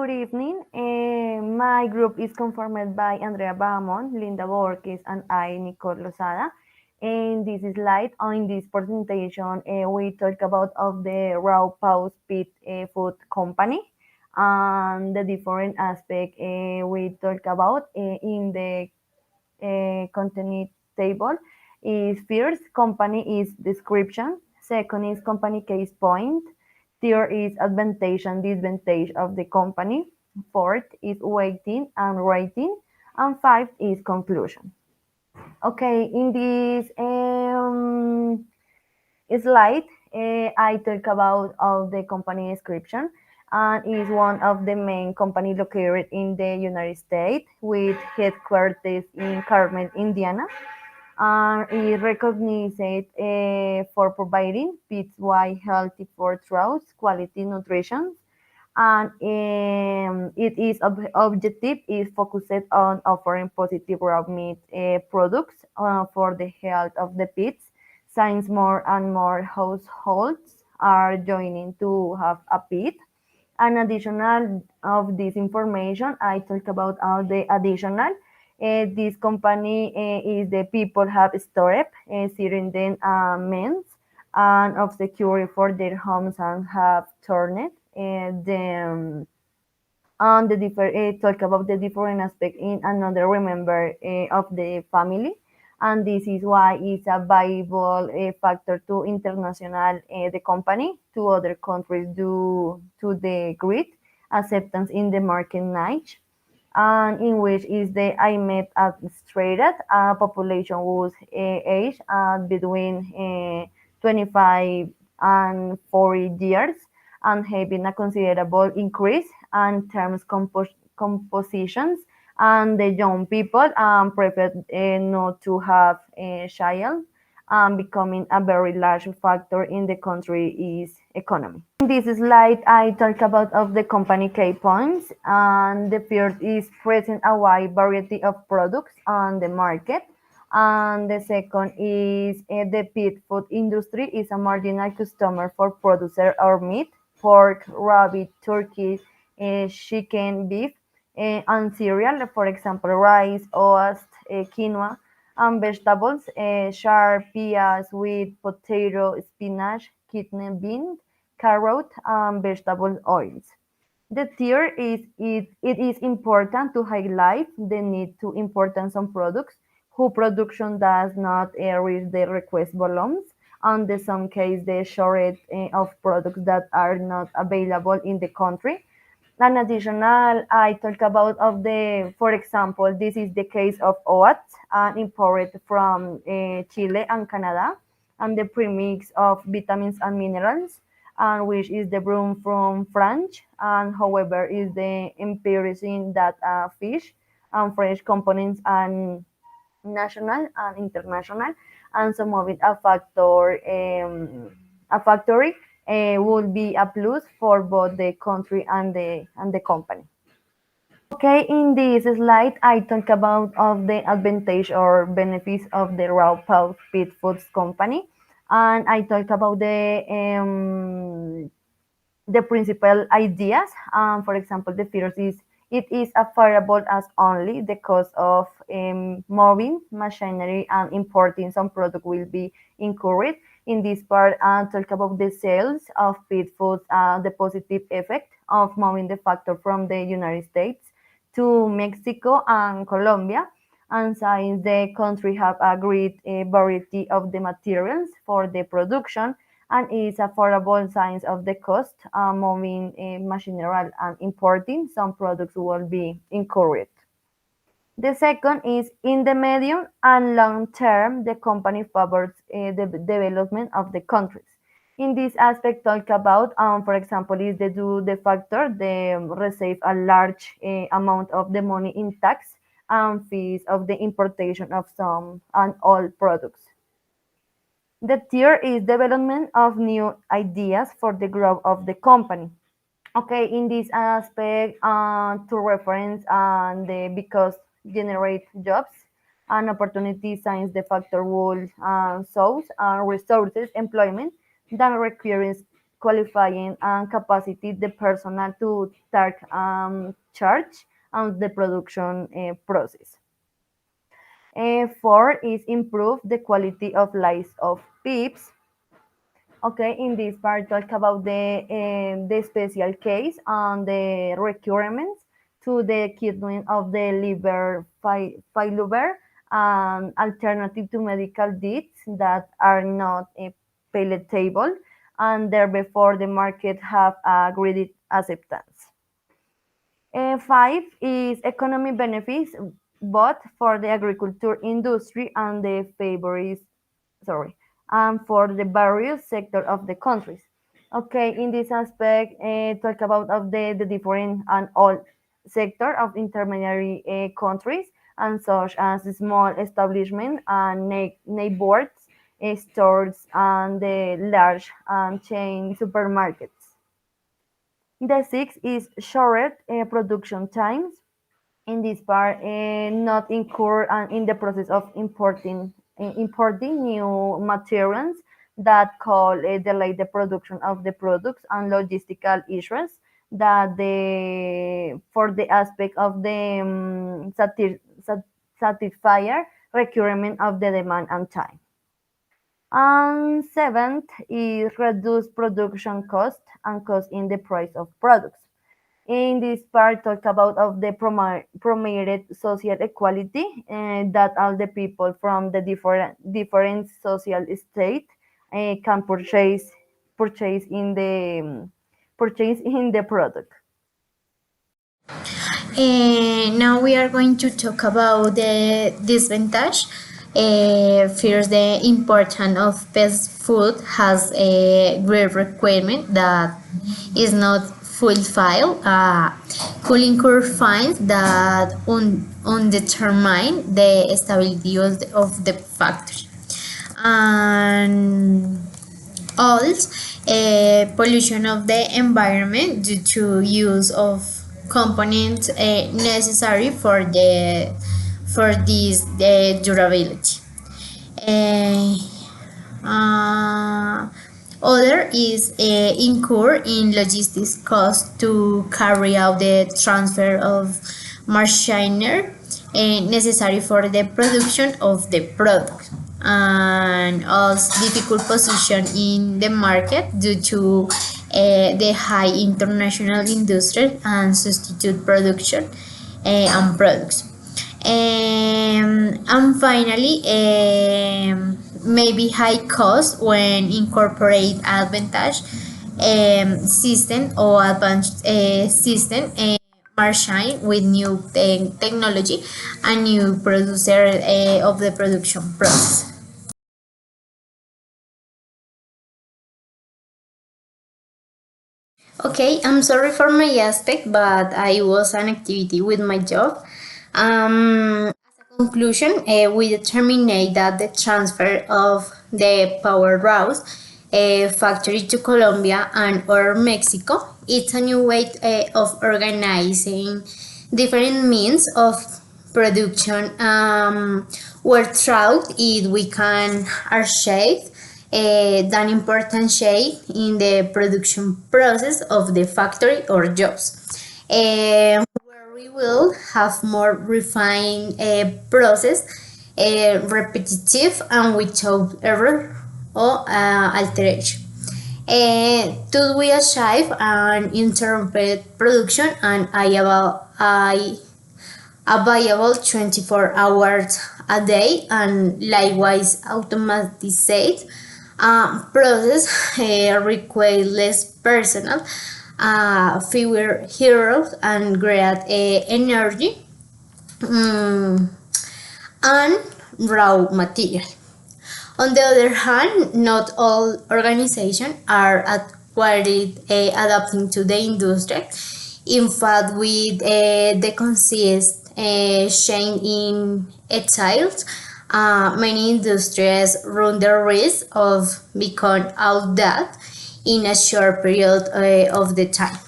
good evening. My group is conformed by Andrea Bahamon, Linda Borges, and I, Nicole Lozada. And this is light. On this presentation, we talk about of the Raw Paws Pit Food Company and the different aspect we talk about in the content table is first company is description, second is company case point, third is advantage and disadvantage of the company, fourth is weighting and rating, and five is conclusion. Okay, in this slide, I talk about of the company description and is one of the main company located in the United States with headquarters in Carmel, Indiana, and is recognized for providing pits wide healthy for trout quality nutrition, and its objective is focused on offering positive raw meat products for the health of the pits. Since more and more households are joining to have a pit, an additional of this information, I talk about all the additional. This company is the people have stored certain means and of security for their homes and have turned and the different talk about the different aspect in another remember of the family, and this is why it's a viable factor to international the company to other countries due to the great acceptance in the market niche, and in which is the IMED administrated population whose age between 25 and 40 years and having a considerable increase and terms compositions, and the young people prefer not to have a child, becoming a very large factor in the country's economy. In this slide, I talk about of the company key points, and the first is present a wide variety of products on the market, and the second is the pet food industry is a marginal customer for producer or meat, pork, rabbit, turkey, chicken, beef, and cereal, for example, rice, oats, quinoa, and vegetables, sharp peas, wheat, potato, spinach, kidney beans, carrot, and vegetable oils. The third is it is important to highlight the need to import some products whose production does not reach the request volumes, and in some case the shortage of products that are not available in the country. An additional, I talk about of the, for example, this is the case of oats, imported from Chile and Canada, and the premix of vitamins and minerals, and which is the broom from France, and however is the embarrassing that fish and fresh components and national and international, and some of it a factory would be a plus for both the country and the company. Okay, in this slide, I talk about of the advantage or benefits of the raw pulp pit foods company, and I talk about the principal ideas. For example, the first is it is affordable as only the cost of moving machinery and importing some product will be incurred. In this part, talk about the sales of pet foods, the positive effect of moving the factor from the United States to Mexico and Colombia. And since the country have a great variety of the materials for the production, and is affordable signs of the cost moving machinery and importing some products will be encouraged. The second is in the medium and long term, the company favors the development of the countries. In this aspect, talk about, for example, is the do the factor they receive a large amount of the money in tax and fees of the importation of some and all products. The third is development of new ideas for the growth of the company. Okay, in this aspect, to reference and because generate jobs and opportunities since the factor will source resources employment that requires qualifying and capacity the personnel to take charge on the production process. Four is improve the quality of life of peeps. Okay, in this part, talk about the special case and the requirements to the kidney of the liver failure and alternative to medical deeds that are not palatable and therefore the market have a great acceptance. Five is economic benefits both for the agriculture industry and the favorites, sorry, and for the various sector of the countries. Okay, in this aspect, talk about of the different and all sector of intermediary countries and such as small establishment and neighbors, stores and the large and chain supermarkets. The six is shorter production times. In this part, not incur in the process of importing new materials that call delay the production of the products and logistical issues that the for the aspect of the satisfier requirement of the demand and time. And seventh is reduce production cost and cost in the price of products. In this part, talk about of the promoted social equality that all the people from the different social state can purchase in the product. Now we are going to talk about the disadvantage. First, the importance of fast food has a great requirement that is not fulfilled. Could incur fines that undetermine the stability of the factory. And also, pollution of the environment due to use of components necessary for this durability. Uh, uh, Other is incur in logistics costs to carry out the transfer of machinery necessary for the production of the product, and also difficult position in the market due to the high international industry and substitute production and products. And finally, maybe high cost when incorporate advantage system or advanced system machine with new technology and new producer of the production process. Okay, I'm sorry for my aspect, but I was an activity with my job. As a conclusion, we determined that the transfer of the power routes factory to Colombia and or Mexico, it's a new way of organizing different means of production, where throughout it we can achieve an important shape in the production process of the factory or jobs. Where we will have more refined process, repetitive and without error or alteration. To we achieve and interpret production and available 24 hours a day and likewise automatized process require less personnel, fewer heroes and great energy and raw material. On the other hand, not all organizations are acquired adapting to the industry. In fact, with the consist chain in exiles, many industries run the risk of becoming outdated in a short period of the time.